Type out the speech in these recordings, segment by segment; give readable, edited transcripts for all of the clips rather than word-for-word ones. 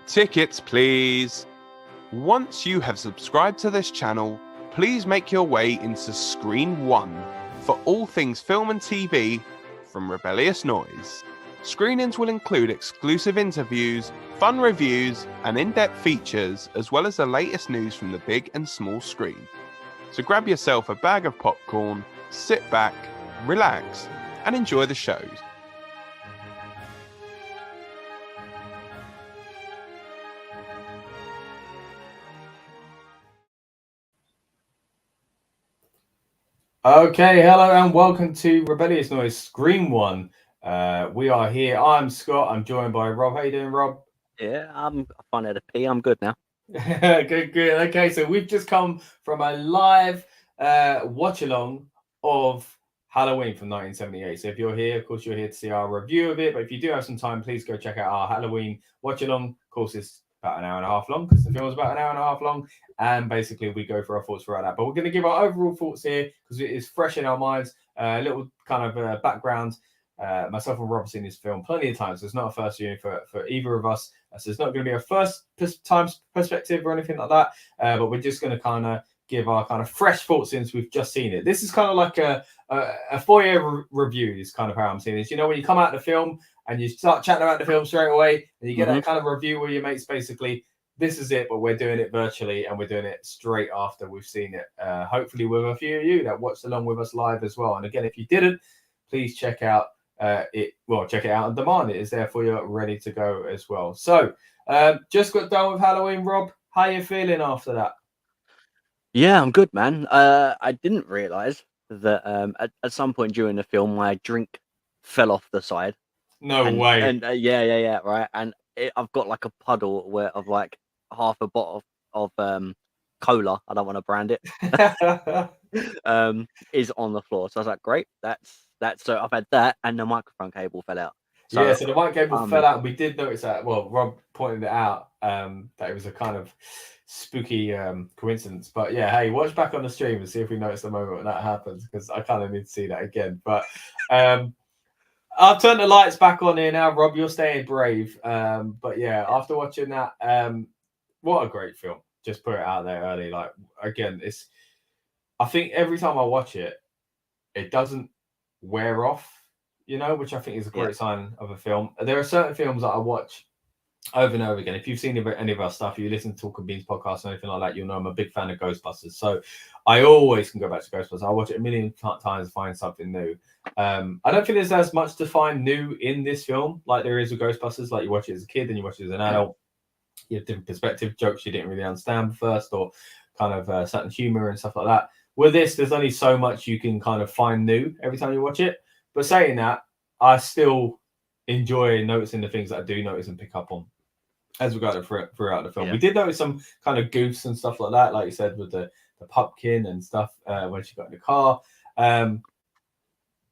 Tickets, please. Once you have subscribed to this channel, please make your way into Screen 1 for all things film and TV from Rebellious Noise. Screenings will include exclusive interviews, fun reviews, and in-depth features, as well as the latest news from the big and small screen. So grab yourself a bag of popcorn, sit back, relax, and enjoy the shows. Okay, hello and welcome to Rebellious Noise Screen 1. We are here. I'm Scott. I'm joined by Rob. How you doing, Rob? Yeah, I'm fine at a pee. I'm good now. Good. Okay, so we've just come from a live watch-along of Halloween from 1978. So if you're here, of course, you're here to see our review of it. But if you do have some time, please go check out our Halloween watch-along. Of course, it's about an hour and a half long because the film is about an hour and a half long. And basically, we go for our thoughts throughout that. But we're going to give our overall thoughts here because it is fresh in our minds. A little kind of background. Myself and Rob have seen this film plenty of times. So it's not a first viewing for either of us. So it's not going to be a first time perspective or anything like that. But we're just going to kind of give our kind of fresh thoughts since we've just seen it. This is kind of like a Foyer review is kind of how I'm seeing this. You know, when you come out of the film and you start chatting about the film straight away and you get that kind of review with your mates, basically, this is it, but we're doing it virtually and we're doing it straight after we've seen it. Hopefully with a few of you that watched along with us live as well. And again, if you didn't, please check out check it out on demand. It is there for you, ready to go as well. So just got done with Halloween, Rob. How you feeling after that? Yeah, I'm good, man. I didn't realize that at some point during the film, my drink fell off the side. No way. And yeah, right. And I've got like a puddle of like half a bottle of cola. I don't want to brand it. Is on the floor. So I was like, great. That's so I've had that, and the microphone cable fell out. So the mic cable fell out. We did notice that. Well, Rob pointed it out that it was a kind of spooky coincidence. But yeah, hey, watch back on the stream and see if we notice the moment when that happens, because I kind of need to see that again. But I'll turn the lights back on here now, Rob. You're staying brave. But yeah, after watching that, what a great film. Just put it out there early. Like, again, I think every time I watch it, it doesn't wear off, you know, which I think is a great sign of a film. There are certain films that I watch over and over again. If you've seen any of our stuff, you listen to Talking Beans podcast or anything like that, you'll know I'm a big fan of Ghostbusters. So I always can go back to Ghostbusters. I watch it a million times and find something new. I don't think there's as much to find new in this film like there is with Ghostbusters. Like, you watch it as a kid and you watch it as an adult. You have different perspective, jokes you didn't really understand first, or kind of certain humor and stuff like that. With this, there's only so much you can kind of find new every time you watch it. But saying that, I still enjoy noticing the things that I do notice and pick up on as we go throughout the film. Yeah. We did notice some kind of goofs and stuff like that, like you said, with the pumpkin and stuff when she got in the car.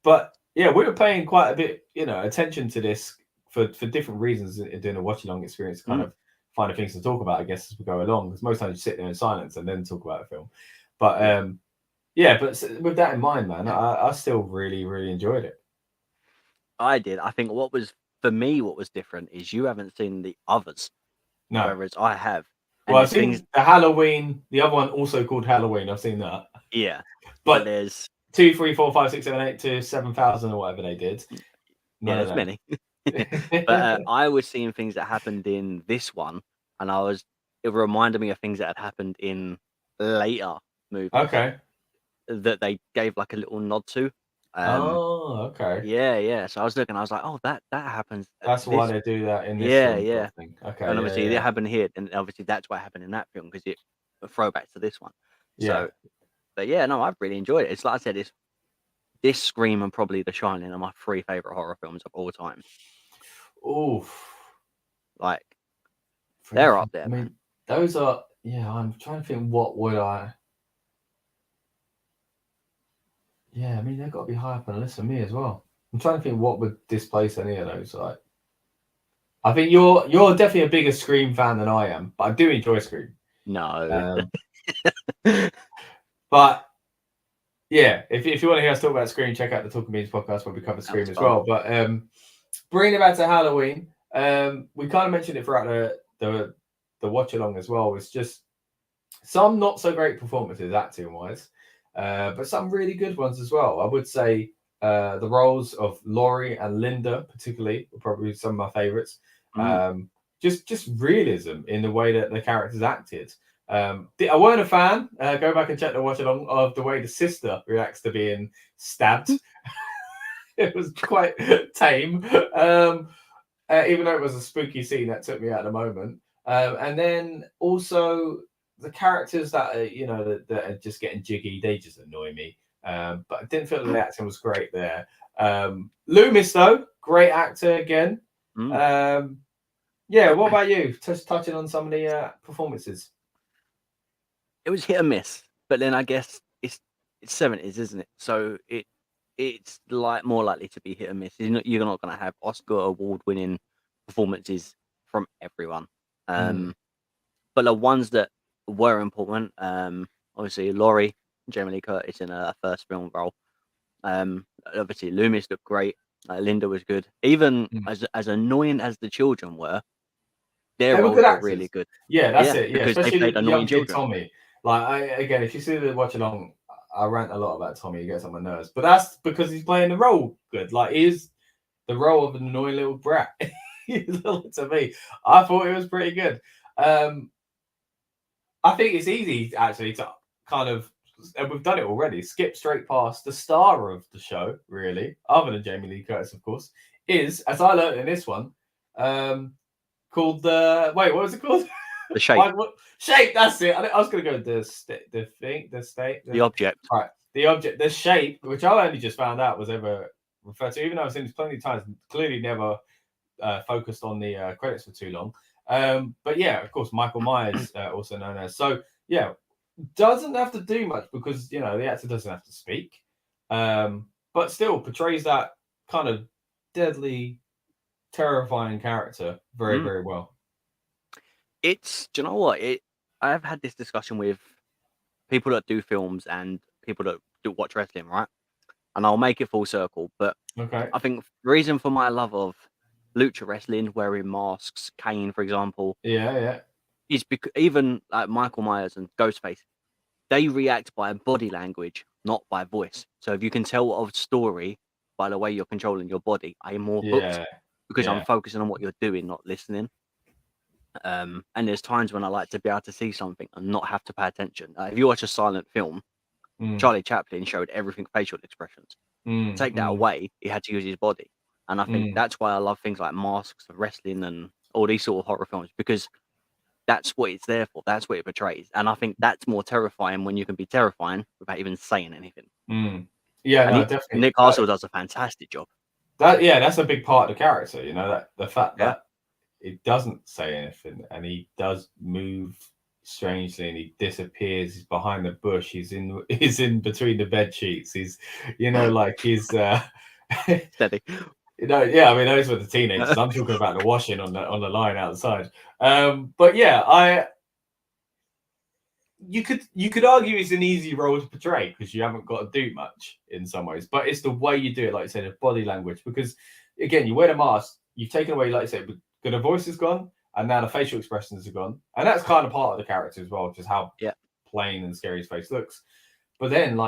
But yeah, we were paying quite a bit, attention to this for different reasons in doing a watch-along experience, kind of finding things to talk about, I guess, as we go along. Because most times you sit there in silence and then talk about a film. But but with that in mind, man, I still really, really enjoyed it. I did. I think what was different is you haven't seen the others. No. Whereas I have. And well, I've seen the Halloween, the other one also called Halloween. I've seen that. Yeah. But there's 2, 3, 4, 5, 6, 7, 8 to 7,000 or whatever they did. There's many. But I was seeing things that happened in this one, and it reminded me of things that had happened in later movies. Okay. That they gave like a little nod to. Okay. Yeah. So I was looking, I was like, oh, that happens. That's why they do that in this film. Yeah. Okay. And obviously it happened here, and obviously that's what happened in that film because it a throwback to this one. Yeah. So, but yeah, no, I've really enjoyed it. It's like I said, this Scream and probably The Shining are my 3 favorite horror films of all time. Oof. Like, they're up there. I mean, those are. Yeah, I'm trying to think. What would I? Yeah, I mean, they've got to be high up on the list for me as well. I'm trying to think what would displace any of those. Like, I think you're definitely a bigger Scream fan than I am, but I do enjoy Scream. No. But yeah, if you want to hear us talk about Scream, check out the Talking Beans podcast where we cover Scream as well. But bringing it back to Halloween, we kind of mentioned it throughout the watch along as well was just some not so great performances acting wise, but some really good ones as well. I would say the roles of Laurie and Linda particularly were probably some of my favorites. Just realism in the way that the characters acted. I weren't a fan. Go back and check the watch along of the way the sister reacts to being stabbed. It was quite tame, even though it was a spooky scene that took me out of the moment. And then also the characters that are, that are just getting jiggy, they just annoy me. But I didn't feel the acting was great there. Loomis though, great actor again. Yeah, what about you? Touching on some of the performances. It was hit and miss, but then I guess it's 70s, isn't it? So it's like more likely to be hit and miss. You're not going to have Oscar award-winning performances from everyone. But the ones that were important, obviously Laurie, Jamie Lee Curtis in her first film role. Obviously Loomis looked great. Linda was good. Even as annoying as the children were, their roles were really good. Yeah, that's it. Yeah, because especially they played annoying children. Tommy. Like again, if you see the watch along, I rant a lot about Tommy. He gets on my nerves, but that's because he's playing the role good. Like he's the role of an annoying little brat. To me, I thought it was pretty good. I think it's easy actually to kind of, and we've done it already, skip straight past the star of the show, really, other than Jamie Lee Curtis, of course, is, as I learned in this one, called the, wait, what was it called? The Shape. Shape, that's it. I was going to go the object. Right, the object, the Shape, which I only just found out was ever referred to, even though I've seen this plenty of times, clearly never focused on the credits for too long. But yeah, of course, Michael Myers, also known as. So yeah, doesn't have to do much because the actor doesn't have to speak, but still portrays that kind of deadly, terrifying character very, very well. Do you know what? I've had this discussion with people that do films and people that do watch wrestling, right? And I'll make it full circle. But okay, I think the reason for my love of lucha wrestling, wearing masks, Kane, for example, is because even like Michael Myers and Ghostface, they react by body language, not by voice. So if you can tell a story by the way you're controlling your body, I'm more hooked because I'm focusing on what you're doing, not listening. And there's times when I like to be able to see something and not have to pay attention. If you watch a silent film, Charlie Chaplin showed everything facial expressions. Take that away, he had to use his body. And I think that's why I love things like Masks and wrestling and all these sort of horror films, because that's what it's there for. That's what it portrays. And I think that's more terrifying when you can be terrifying without even saying anything. Yeah, no, definitely. Nick Castle does a fantastic job. That's a big part of the character, that the fact that it doesn't say anything and he does move strangely and he disappears. He's behind the bush. He's in between the bed sheets. He's like he's steady. I mean those were the teenagers. I'm talking about the washing on the line outside. But yeah, you could argue it's an easy role to portray because you haven't got to do much in some ways, but it's the way you do it, like you said, the body language. Because again, you wear the mask, you've taken away, like you said, the voice is gone, and now the facial expressions are gone, and that's kind of part of the character as well, just how plain and scary his face looks. But then,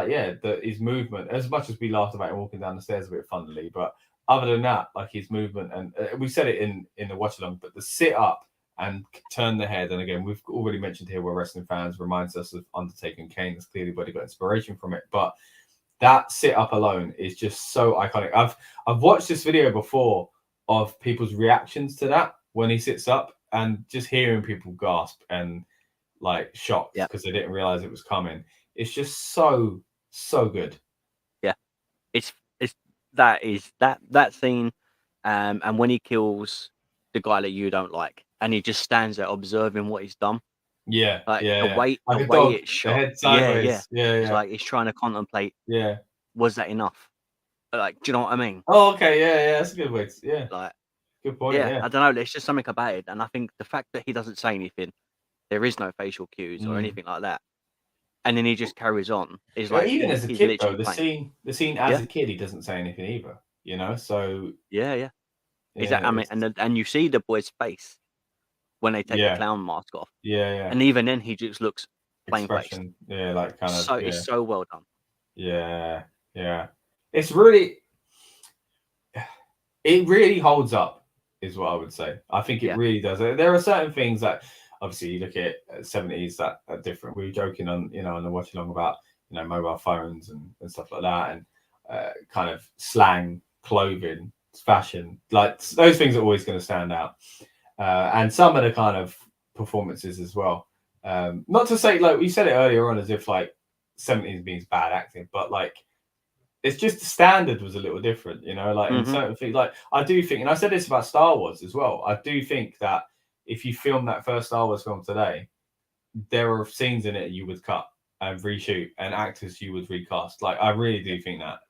his movement, as much as we laughed about him walking down the stairs a bit funnily, but other than that, like his movement, and we said it in the watch along, but the sit up and turn the head, and again, we've already mentioned here, we're wrestling fans, reminds us of Undertaker and Kane. That's clearly where they got inspiration from it, but that sit up alone is just so iconic. I've watched this video before of people's reactions to that when he sits up, and just hearing people gasp and like shocked because they didn't realize it was coming. It's just so good. Yeah, it's that scene, and when he kills the guy that you don't like, and he just stands there observing what he's done. The way it's shot. The head sideways. It's like he's trying to contemplate. Was that enough? Like, do you know what I mean? Oh, okay, that's a good way. Good point. I don't know. There's just something about it, and I think the fact that he doesn't say anything, there is no facial cues or anything like that, and then he just carries on. Is like even as a kid, though, the scene as a kid, he doesn't say anything either. So Exactly. I mean, and you see the boy's face when they take the clown mask off. Yeah. And even then, he just looks plain faced. Yeah, like kind of. So it's so well done. Yeah. It's really, it really holds up, is what I would say. I think it really does. There are certain things that, obviously, you look at 70s that are different. We were joking on, on the watch along about, mobile phones and stuff like that, and kind of slang, clothing, fashion, like those things are always going to stand out. And some of the kind of performances as well. Not to say, like we said it earlier on, as if like 70s means bad acting, but like it's just the standard was a little different, like in certain things. Like I do think, and I said this about Star Wars as well, I do think that if you film that first Star Wars film today, there are scenes in it you would cut and reshoot, and actors you would recast. Like I really do think that.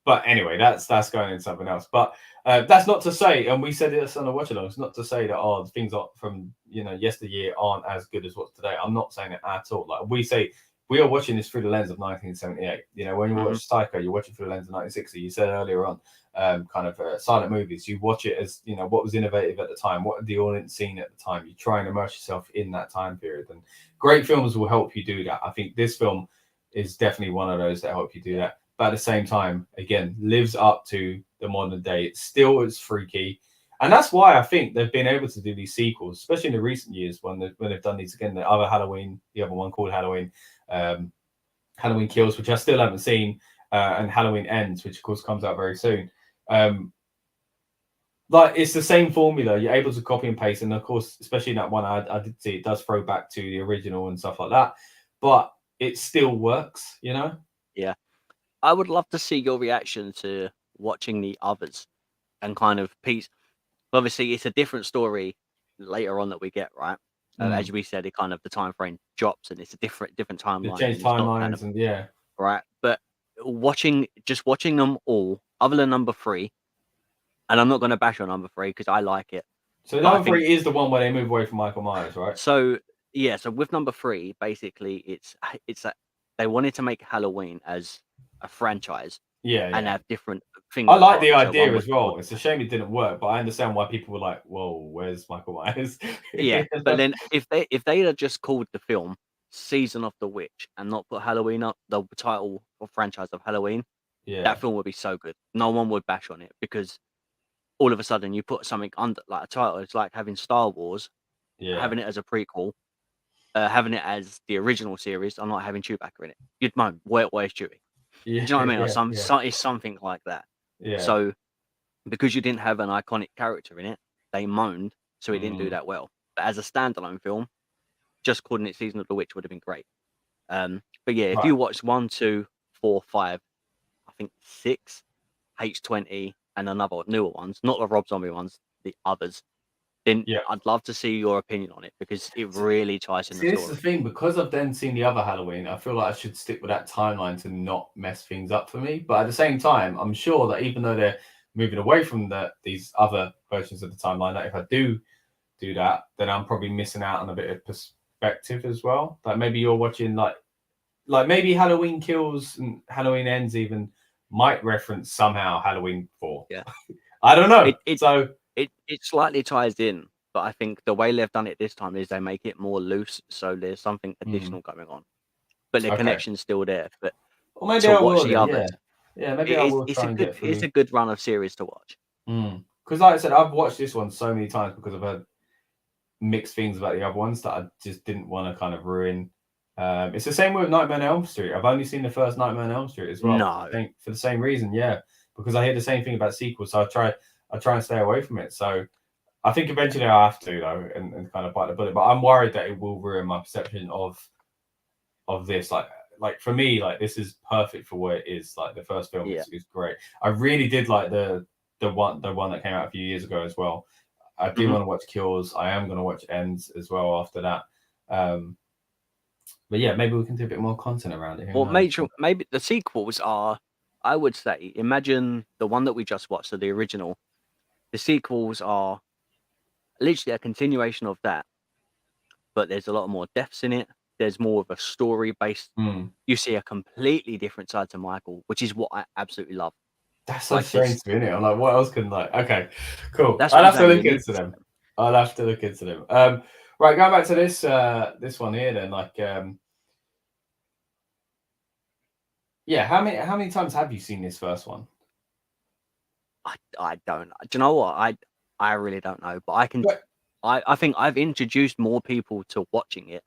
But anyway, that's going into something else. But that's not to say, and we said this on the watch along, it's not to say that things from yesteryear aren't as good as what's today. I'm not saying it at all. Like we say, we are watching this through the lens of 1978. When you watch Psycho, you watch it through the lens of 1960. You said earlier on, kind of silent movies. You watch it as what was innovative at the time, what the audience seen at the time. You try and immerse yourself in that time period, and great films will help you do that. I think this film is definitely one of those that help you do that. But at the same time, again, lives up to the modern day. It's freaky. And that's why I think they've been able to do these sequels, especially in the recent years when they've done these again. The other Halloween, the other one called Halloween, Halloween Kills, which I still haven't seen, and Halloween Ends, which of course comes out very soon. Like it's the same formula. You're able to copy and paste. And of course, especially in that one, I did see it does throw back to the original and stuff like that. But it still works, Yeah. I would love to see your reaction to watching the others and kind of piece. Obviously, it's a different story later on that we get, right? As we said, it kind of the time frame drops and it's a different timeline. Change timelines and right. But watching them all, other than number 3, and I'm not going to bash on number 3 because I like it. So number 3 is the one where they move away from Michael Myers, right? So so with number 3, basically, it's that they wanted to make Halloween as a franchise, and have different things. I like the idea as well. It's a shame it didn't work, but I understand why people were like, "Whoa, where's Michael Myers?" But then if they had just called the film Season of the Witch and not put Halloween up, the title or franchise of Halloween, that film would be so good. No one would bash on it because all of a sudden you put something under like a title. It's like having Star Wars, having it as a prequel, having it as the original series, and not having Chewbacca in it. You'd moan, where's Chewie? Do you know what I mean? It's something like that. So because you didn't have an iconic character in it, they moaned, so it didn't do that well. But as a standalone film, just calling it Season of the Witch would have been great. But if you watch 1, 2, 4, 5, I think 6, H20, and another newer ones, not the Rob Zombie ones, the others, then I'd love to see your opinion on it because it really ties in the story. This is the thing, because I've then seen the other Halloween, I feel like I should stick with that timeline to not mess things up for me. But at the same time, I'm sure that even though they're moving away from these other versions of the timeline, that if I do that, then I'm probably missing out on a bit of perspective as well. Like maybe you're watching like maybe Halloween Kills and Halloween Ends even might reference somehow Halloween 4. I don't know. It slightly ties in, but I think the way they've done it this time is they make it more loose, so there's something additional going on. But the connection's still there. But maybe I will watch the others. Maybe I will try and get through. It's a good run of series to watch. Because like I said, I've watched this one so many times because I've heard mixed things about the other ones that I just didn't want to kind of ruin. It's the same with Nightmare on Elm Street. I've only seen the first Nightmare on Elm Street as well. No. I think for the same reason, because I hear the same thing about sequels, so I try and stay away from it. So I think eventually I have to though, and kind of bite the bullet. But I'm worried that it will ruin my perception of this. Like for me, like this is perfect for what it is. Like the first film is great. I really did like the one that came out a few years ago as well. I do want to watch Kills. I am going to watch Ends as well after that. But maybe we can do a bit more content around it. Well, maybe the sequels are, I would say, imagine the one that we just watched, so the original. The sequels are literally a continuation of that, but there's a lot more deaths in it. There's more of a story based. You see a completely different side to Michael, which is what I absolutely love. That's so strange to me, isn't it? I'm like, what else can okay, cool. I'll have to look into them. I'll have to look into them. Right, going back to this this one here then, like yeah, how many times have you seen this first one? I don't. Do you know what? I really don't know, but I can. I think I've introduced more people to watching it,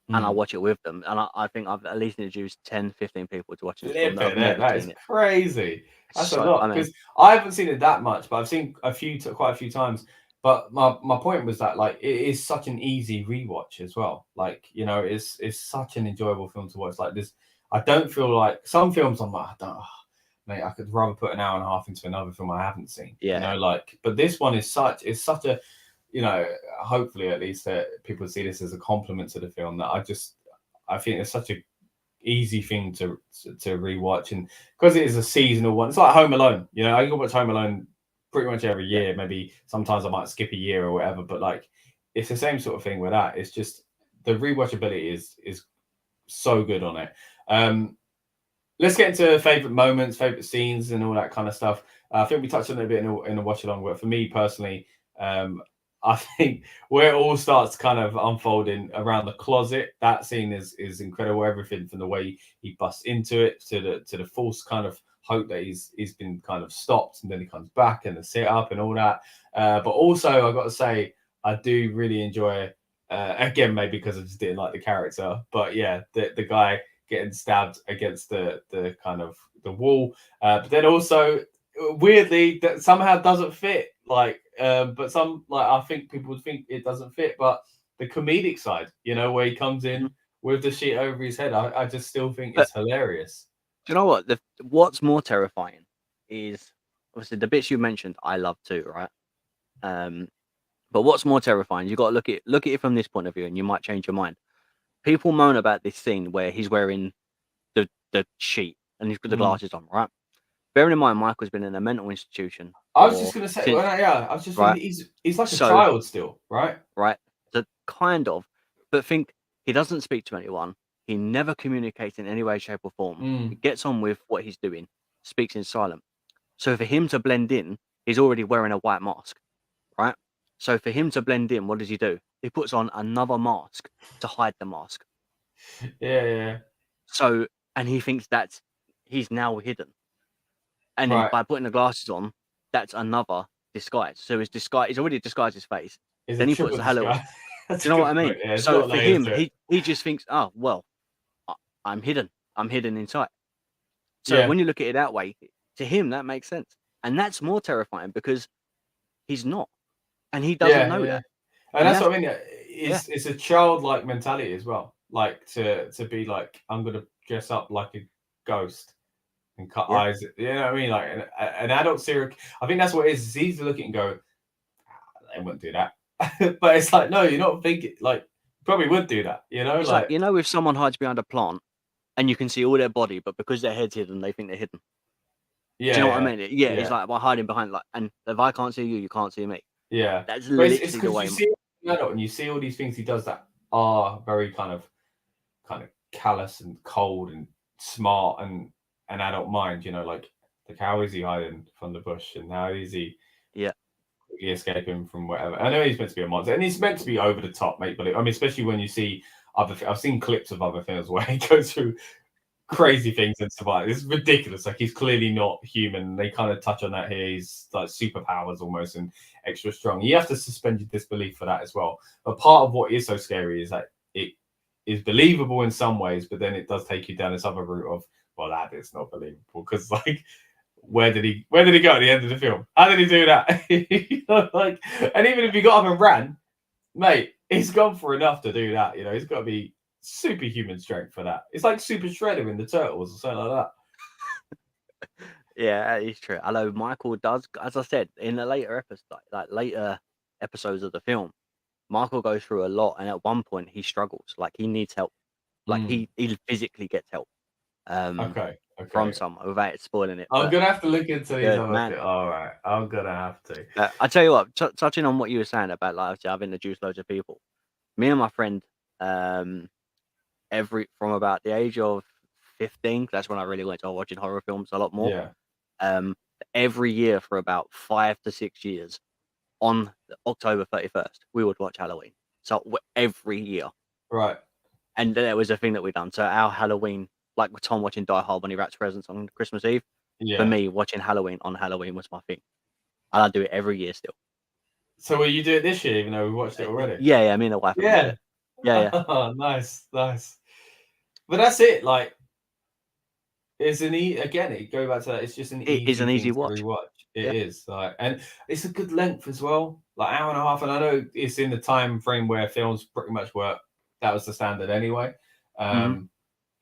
and I watch it with them, and I think I've at least introduced 10, 15 people to watching this film that have never that seen is it. crazy. That's So, a lot, because I haven't seen it that much, but I've seen quite a few times. But my point was that, like, it is such an easy rewatch as well. Like, you know, it's such an enjoyable film to watch. Like this, I don't feel like some films I'm like, mate, I could rather put an hour and a half into another film I haven't seen. Yeah. You know, like, but this one is such a, you know, hopefully at least that people see this as a compliment to the film, that I think it's such a easy thing to rewatch, and because it is a seasonal one, it's like Home Alone. You know, I can watch Home Alone pretty much every year. Maybe sometimes I might skip a year or whatever, but like it's the same sort of thing with that. It's just the rewatchability is so good on it. Let's get into favorite moments, favorite scenes, and all that kind of stuff. I think we touched on it a bit in the watch along, but for me personally, I think where it all starts kind of unfolding around the closet, that scene is incredible. Everything from the way he busts into it to the false kind of hope that he's been kind of stopped, and then he comes back and the sit up and all that. But also, I've got to say, I do really enjoy. Again, maybe because I just didn't like the character, but yeah, the guy getting stabbed against the kind of the wall, but then also weirdly that somehow doesn't fit. Like, but some, like, I think people would think it doesn't fit, but the comedic side, you know, where he comes in with the sheet over his head, I just still think it's hilarious. Do you know what? What's more terrifying is obviously the bits you mentioned. I love too, right? But what's more terrifying? You got to look at it from this point of view, and you might change your mind. People moan about this scene where he's wearing the sheet and he's got the glasses on, right? Bearing in mind, Michael's been in a mental institution. I was just gonna say, I was just thinking he's like a child still, right? Right. So kind of, but think he doesn't speak to anyone. He never communicates in any way, shape, or form. He gets on with what he's doing, speaks in silent. So for him to blend in, he's already wearing a white mask, right? So for him to blend in, what does he do? He puts on another mask to hide the mask. Yeah. So, and he thinks that he's now hidden. And then by putting the glasses on, that's another disguise. So he's already disguised his face. Then he puts the hello on. Do you know what I mean? Yeah, so for him, he just thinks, oh, well, I'm hidden. I'm hidden inside. So when you look at it that way, to him, that makes sense. And that's more terrifying because he's not. And he doesn't know that. And that's what I mean. It's a childlike mentality as well. Like to be like, I'm going to dress up like a ghost and cut eyes. You know what I mean? Like an adult serial. I think that's what it is. It's easy to look at and go, they wouldn't do that. But it's like, no, you're not thinking, like, probably would do that. You know, it's like, you know, if someone hides behind a plant and you can see all their body, but because their head's hidden, they think they're hidden. Yeah. Do you know what I mean? Yeah, it's like by hiding behind, like, and if I can't see you, you can't see me. Yeah. That's literally the way. You see an adult and you see all these things he does that are very kind of callous and cold and smart and an adult mind, you know, like how is he hiding from the bush and how is he escaping from whatever? I know he's meant to be a monster and he's meant to be over the top, make believe. I mean, especially when you see I've seen clips of other films where he goes through crazy things and survive. It's ridiculous. Like, he's clearly not human. They kind of touch on that here. He's like superpowers almost and extra strong. You have to suspend your disbelief for that as well. But part of what is so scary is that it is believable in some ways, but then it does take you down this other route of, well, that is not believable because, like, where did he go at the end of the film? How did he do that? You know, like, and even if he got up and ran, mate, he's gone for enough to do that. You know, he's got to be superhuman strength for that. It's like Super Shredder in the Turtles or something like that. Yeah, it's true. Although Michael does, as I said, in the later episodes of the film, Michael goes through a lot, and at one point he struggles. Like, he needs help. Like, he physically gets help. From someone without spoiling it. I'm gonna have to look into these. All right, I'm gonna have to. I tell you what, touching on what you were saying about, like, I've introduced loads of people. Me and my friend, from about the age of 15, that's when I really went to watching horror films a lot more. Yeah. Every year for about 5 to 6 years, on October 31st, we would watch Halloween. So every year. Right. And there was a thing that we done. So our Halloween, like with Tom watching Die Hard when he wraps presents on Christmas Eve, for me, watching Halloween on Halloween was my thing. And I do it every year still. So will you do it this year, even though we watched it already? Yeah, me and the wife. Yeah. Yeah. Oh, nice. But that's it. Like, it's again, it go back to that. It's just an easy watch. To rewatch. It is like, and it's a good length as well, like hour and a half. And I know it's in the time frame where films pretty much work. That was the standard anyway.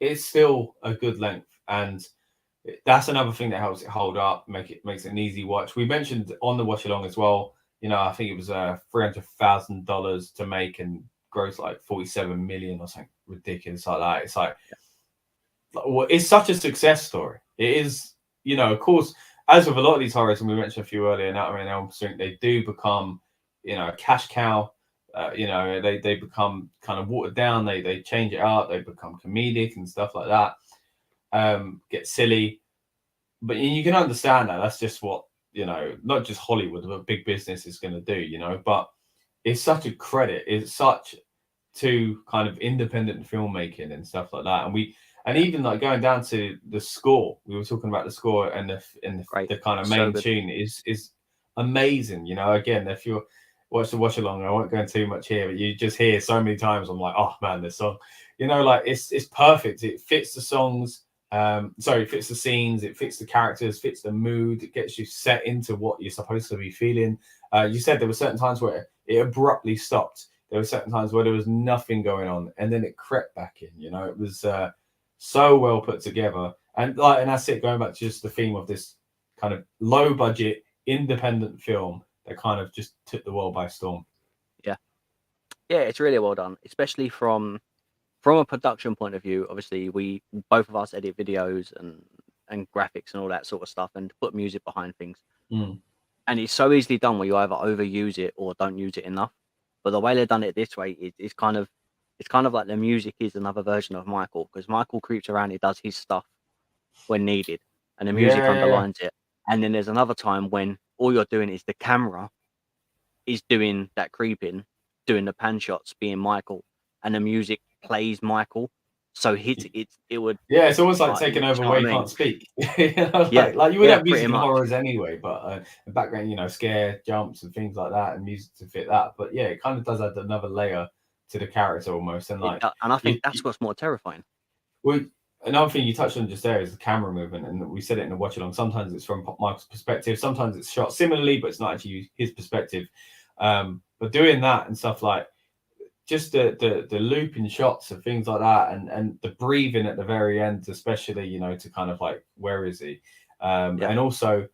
It's still a good length, and that's another thing that helps it hold up, makes it an easy watch. We mentioned on the watch along as well. You know, I think it was $300,000 to make and gross like 47 million or something ridiculous like that. It's like, well, it's such a success story. It is, you know, of course, as with a lot of these horrors, and we mentioned a few earlier, Nightmare on Elm Street, they do become, you know, a cash cow. You know, they become kind of watered down. They change it out. They become comedic and stuff like that. Get silly, but you can understand that. That's just what, you know, not just Hollywood, but big business is going to do. You know, but it's such a credit. It's such to kind of independent filmmaking and stuff like that. And even like going down to the score, we were talking about the score and the kind of main tune is amazing. You know, again, if you're watch along, I won't go into too much here, but you just hear so many times, I'm like, oh man, this song, you know, like it's perfect. It fits the songs. It fits the scenes, it fits the characters, fits the mood, it gets you set into what you're supposed to be feeling. You said there were certain times where it abruptly stopped. There were certain times where there was nothing going on, and then it crept back in. You know, it was so well put together, and that's it. Going back to just the theme of this kind of low budget independent film that kind of just took the world by storm. Yeah, it's really well done, especially from a production point of view. Obviously, we both of us edit videos and graphics and all that sort of stuff, and put music behind things. And it's so easily done where you either overuse it or don't use it enough. But the way they've done it this way, it's kind of like the music is another version of Michael, because Michael creeps around, he does his stuff when needed, and the music underlines it. And then there's another time when all you're doing is the camera is doing that creeping, doing the pan shots, being Michael, and the music plays Michael. So it would. Yeah, it's almost like taking over where you can't speak. You know, like you would have music in horrors anyway, but the background, you know, scare jumps and things like that, and music to fit that. But yeah, it kind of does add another layer to the character almost, and like, and I think that's what's more terrifying. Well, another thing you touched on just there is the camera movement, and we said it in the watch along. Sometimes it's from Michael's perspective, sometimes it's shot similarly, but it's not actually his perspective. But doing that and stuff like just the looping shots and things like that, and the breathing at the very end, especially, you know, to kind of like, where is he? And also,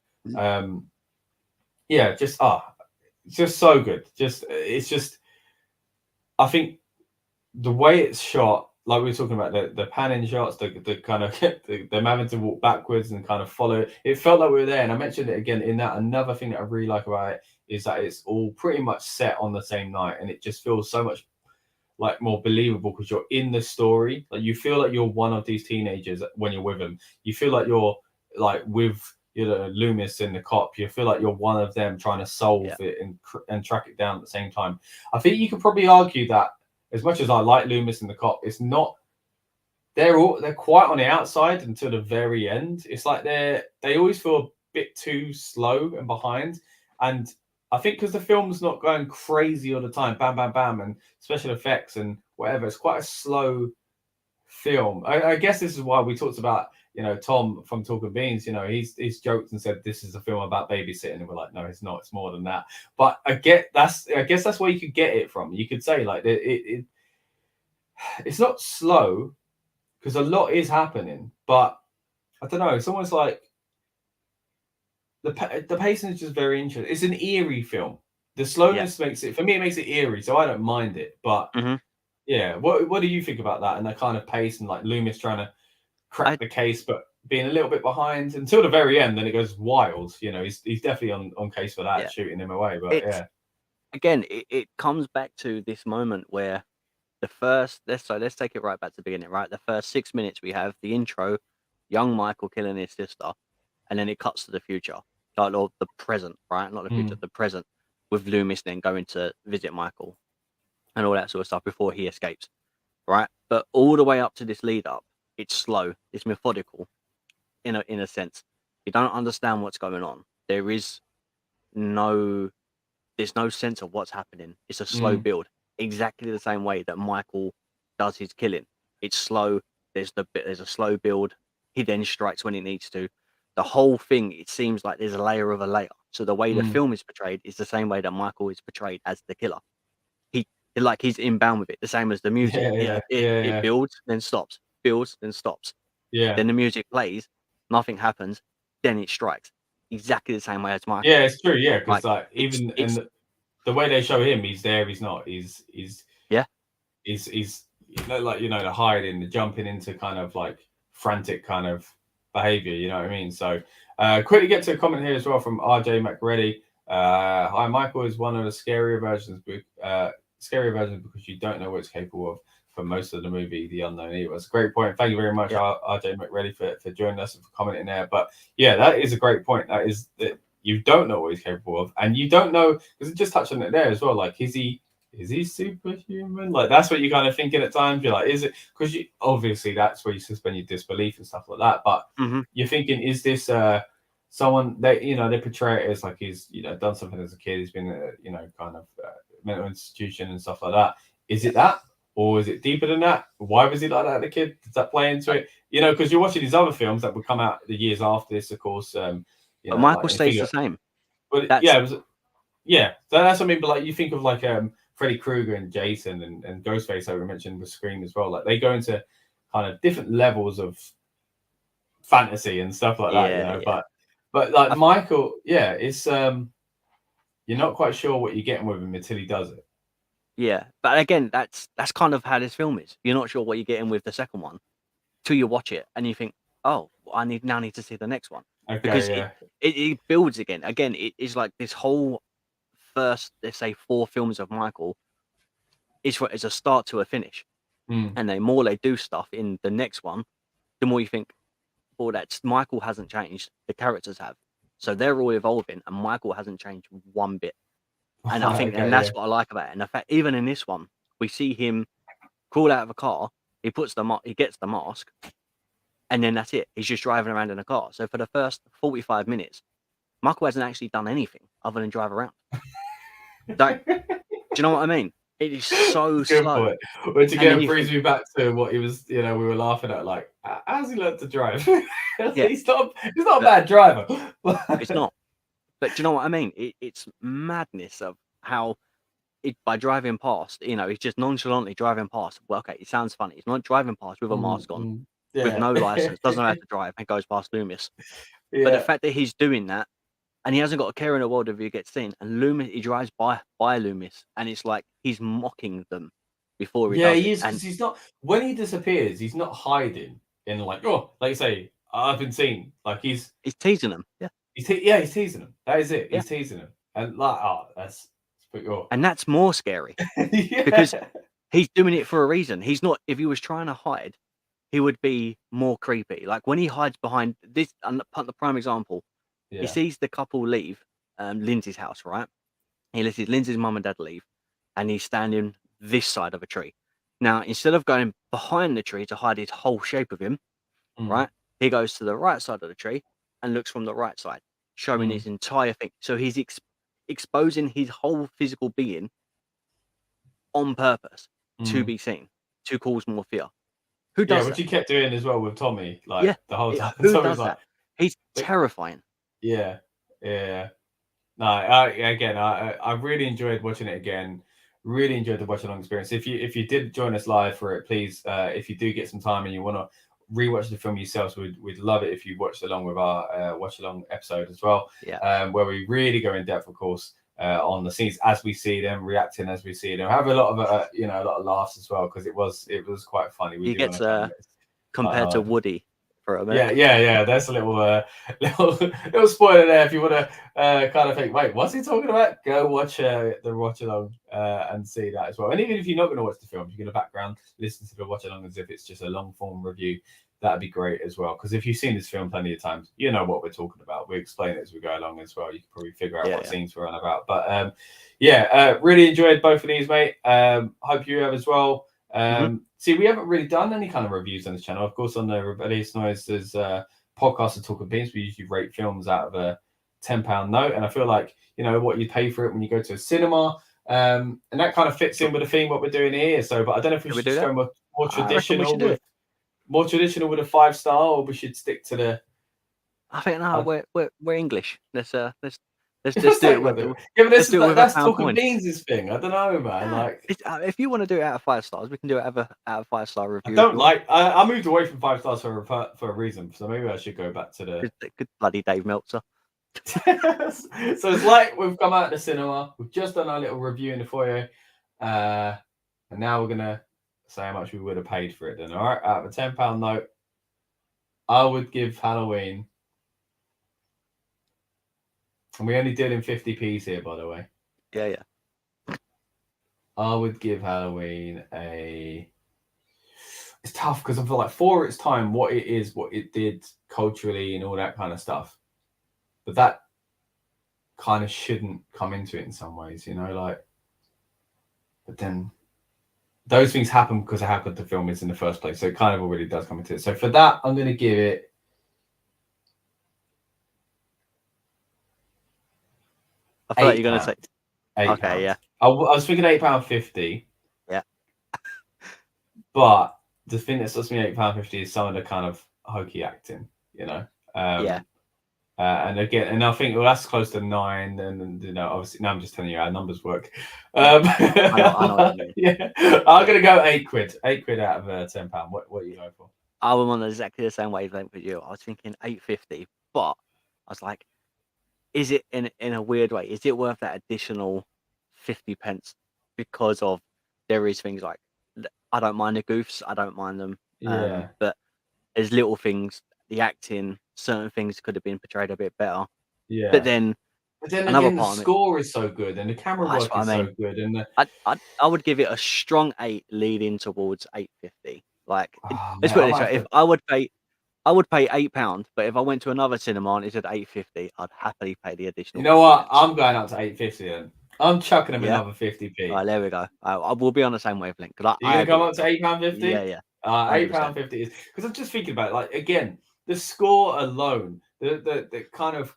just so good. I think the way it's shot, like we were talking about, the panning shots, the kind of them having to walk backwards and kind of follow. It felt like we were there, and I mentioned it again in that. Another thing that I really like about it is that it's all pretty much set on the same night, and it just feels so much like more believable because you're in the story. Like you feel like you're one of these teenagers when you're with them. You feel like you're like with, you know, Loomis and the cop. You feel like you're one of them trying to solve it and track it down at the same time. I think you could probably argue that, as much as I like Loomis and the cop, it's not. They're quite on the outside until the very end. It's like they always feel a bit too slow and behind. And I think because the film's not going crazy all the time, bam, bam, bam, and special effects and whatever, it's quite a slow film. I guess this is why we talked about, you know, Tom from Talking Beans. You know, he's joked and said this is a film about babysitting, and we're like, no, it's not. It's more than that. But I guess that's where you could get it from. You could say like it's not slow because a lot is happening, but I don't know. It's almost like the pacing is just very interesting. It's an eerie film. The slowness makes it, for me, it makes it eerie, so I don't mind it. But yeah, what do you think about that and that kind of pace, and like Loomis trying to crack the case, but being a little bit behind until the very end, then it goes wild. You know, he's definitely on case for that, shooting him away. But again, it comes back to this moment where the first, let's take it right back to the beginning, right? The first 6 minutes we have the intro, young Michael killing his sister, and then it cuts to the future, like the present, right? Not the future, the present. with Loomis then going to visit Michael and all that sort of stuff before he escapes, right? But all the way up to this lead up, it's slow, it's methodical, in a sense. You don't understand what's going on. There's no sense of what's happening. It's a slow build, exactly the same way that Michael does his killing. It's slow. There's a slow build. He then strikes when he needs to. The whole thing, it seems like there's a layer of a layer. So the way the film is portrayed is the same way that Michael is portrayed as the killer. He's inbound with it, the same as the music. It builds, then stops, builds, then stops. Yeah. Then the music plays, nothing happens, then it strikes. Exactly the same way as Michael. Yeah, it's true. Yeah, because even the way they show him, he's there, he's not. He's the hiding, the jumping into kind of like frantic kind of behavior. You know what I mean? So quickly get to a comment here as well from RJ McReady. Hi, Michael is one of the scarier versions because you don't know what it's capable of for most of the movie, The Unknown Evil. It's a great point. Thank you very much, RJ McReady, for joining us and for commenting there. But yeah, that is a great point. That is that you don't know what he's capable of, and you don't know, because it just touched on it there as well. Like, is he superhuman? Like, that's what you're kind of thinking at times. You're like, is it? Because obviously that's where you suspend your disbelief and stuff like that. But you're thinking, is this someone that they portray it as like he's done something as a kid, he's been kind of mental institution and stuff like that. Is it that, or is it deeper than that? Why was he like that as a kid? Does that play into it? Because you're watching these other films that would come out the years after this, of course. But Michael stays the same. But so that's what I mean. But like, you think of like Freddy Krueger and Jason and Ghostface, that we mentioned with Scream as well. Like, they go into kind of different levels of fantasy and stuff like that. But like Michael, it's you're not quite sure what you're getting with him until he does it. Yeah, but again, that's kind of how this film is. You're not sure what you're getting with the second one till you watch it and you think, oh, I need to see the next one. Okay, because it builds again. Again, it is like this whole first, let's say, 4 films of Michael is a start to a finish. And the more they do stuff in the next one, the more you think, oh, that's Michael hasn't changed. The characters have. So they're all evolving, and Michael hasn't changed one bit. And I think, and that's what I like about it. And in fact, even in this one, we see him crawl out of a car. He gets the mask, and then that's it. He's just driving around in a car. So for the first 45 minutes, Michael hasn't actually done anything other than drive around. Do you know what I mean? It is so slow. Which again brings me back to what he was, we were laughing at, like, how's he learned to drive? He's not a bad driver. It's not. But do you know what I mean? It's madness of how by driving past, he's just nonchalantly driving past. Well, okay, it sounds funny. He's not driving past with a mask on, with no license, doesn't know how to drive, and goes past Loomis. But the fact that he's doing that, and he hasn't got a care in the world if he gets seen, and Loomis, he drives by Loomis, and it's like he's mocking them before he does he is, it. And he's not, when he disappears, he's not hiding in like you say, I've been seen. Like, he's teasing them. Yeah. He's teasing them. That is it. He's teasing them. And like, that's pretty cool. And that's more scary. Because he's doing it for a reason. He's not, if he was trying to hide, he would be more creepy. Like, when he hides behind this, and the prime example, he sees the couple leave Lindsay's house, right? He lets Lindsay's mum and dad leave, and he's standing this side of a tree. Now, instead of going behind the tree to hide his whole shape of him, right, he goes to the right side of the tree and looks from the right side, showing his entire thing. So he's exposing his whole physical being on purpose to be seen, to cause more fear. Who does that? Which he kept doing as well with Tommy, like, the whole time. Who does that? He's terrifying. Yeah. No, I really enjoyed watching it again. Really enjoyed the watch along experience. If you did join us live for it, please, if you do get some time and you want to rewatch the film yourselves, we'd love it if you watched along with our watch along episode as well. Where we really go in depth, of course, on the scenes as we see them, reacting as we see them. Have a lot of a lot of laughs as well, because it was quite funny. He gets compared to Woody for a minute. Yeah. That's a little spoiler there. If you want to kind of think, wait, what's he talking about? Go watch the watch along and see that as well. And even if you're not going to watch the film, you're going to background listen to the watch along as if it's just a long form review. that'd be great as well. Because if you've seen this film plenty of times, you know what we're talking about. We explain it as we go along as well. You can probably figure out what scenes we're on about. But really enjoyed both of these, mate. Hope you have as well. See, we haven't really done any kind of reviews on this channel. Of course, on the Rebellious Noise, there's podcast of Talking Beans. We usually rate films out of a £10 note, and I feel like, you know, what you pay for it when you go to a cinema, and that kind of fits in with the theme what we're doing here. So, but I don't know if we should just go more traditional with more traditional with a 5-star, or we should stick to the. I think we're English. Let's do it with that's Talking Beans' thing. I don't know, man. Like, if you want to do it out of 5 stars, we can do it out of 5-star review. I moved away from 5 stars for a reason, so maybe I should go back to the good bloody Dave Meltzer. So it's like we've come out of the cinema, we've just done our little review in the foyer, and now we're gonna say how much we would have paid for it. Then, all right, out of a £10 note, I would give Halloween, and we only did in 50p's here, by the way. Yeah. I would give Halloween a. It's tough because I feel like for its time, what it did culturally, and all that kind of stuff. But that kind of shouldn't come into it in some ways, you know, like. But then those things happen because of how good the film is in the first place. So it kind of already does come into it. So for that, I'm going to give it. I feel like you're going to say. Okay, yeah. I was thinking £8.50. Yeah. But the thing that stops me £8.50 is some of the kind of hokey acting, you know. And again, and I think that's close to 9, and you know, obviously now I'm just telling you how numbers work. I know what you mean. Yeah, I'm gonna go £8. £8 out of £10. What are you going for? I was on exactly the same wavelength with you. I was thinking £8.50, but I was like, is it in a weird way? Is it worth that additional 50p? Because of there is things like, I don't mind the goofs, I don't mind them. But there's little things, the acting. Certain things could have been portrayed a bit better. Yeah. But then another again, the score is so good, and the camera work is so good, and I would give it a strong 8, leading towards £8.50. Like, let's put it this way: if I would pay £8, but if I went to another cinema and it said £8.50, I'd happily pay the additional. You know what? I'm going up to £8.50 then. I'm chucking them another 50p. All right, there we go. I will be on the same wavelength. You're gonna come up to £8.50? Yeah. £8.50 is because I'm just thinking about it, like, again. The score alone, the kind of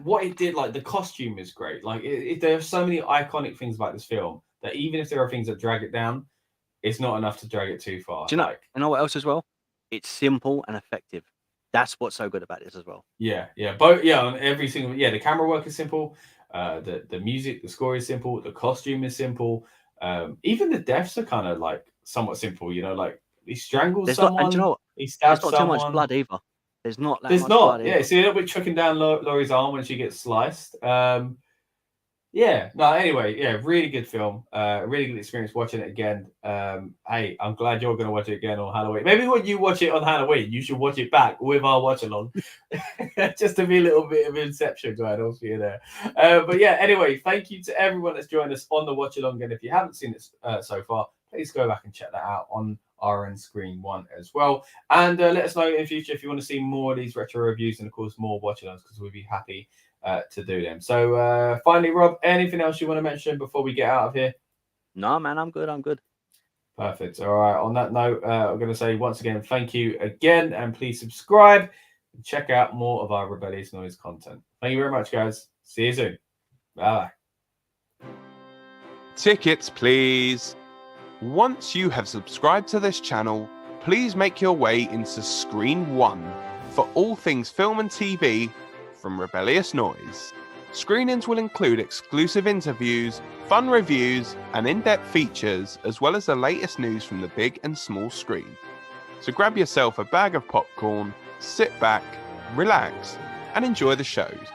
what it did, like the costume is great. Like there are so many iconic things about this film that even if there are things that drag it down, it's not enough to drag it too far. Do you know what else as well? It's simple and effective. That's what's so good about this as well. Yeah. On every single the camera work is simple. The music, the score is simple. The costume is simple. Even the deaths are kind of like somewhat simple. You know, like he strangles someone. He stabs someone. There's not too much blood either. There's not that much blood either. Yeah, see a little bit tricking down Laurie's arm when she gets sliced. Anyway, really good film. Really good experience watching it again. Hey, I'm glad you're going to watch it again on Halloween. Maybe when you watch it on Halloween, you should watch it back with our watch along, just to be a little bit of Inception going on for you there. But yeah, anyway, thank you to everyone that's joined us on the watch along. And if you haven't seen it so far, please go back and check that out on RN Screen 1 as well. And let us know in the future if you want to see more of these retro reviews and, of course, more watch-alongs, because we'd be happy to do them. So, finally, Rob, anything else you want to mention before we get out of here? No, man, I'm good. Perfect. All right. On that note, I'm going to say once again, thank you again, and please subscribe and check out more of our Rebellious Noise content. Thank you very much, guys. See you soon. Bye. Tickets, please. Once you have subscribed to this channel, please make your way into Screen 1 for all things film and TV from Rebellious Noise. Screenings will include exclusive interviews, fun reviews, and in-depth features, as well as the latest news from the big and small screen. So grab yourself a bag of popcorn, sit back, relax, and enjoy the shows.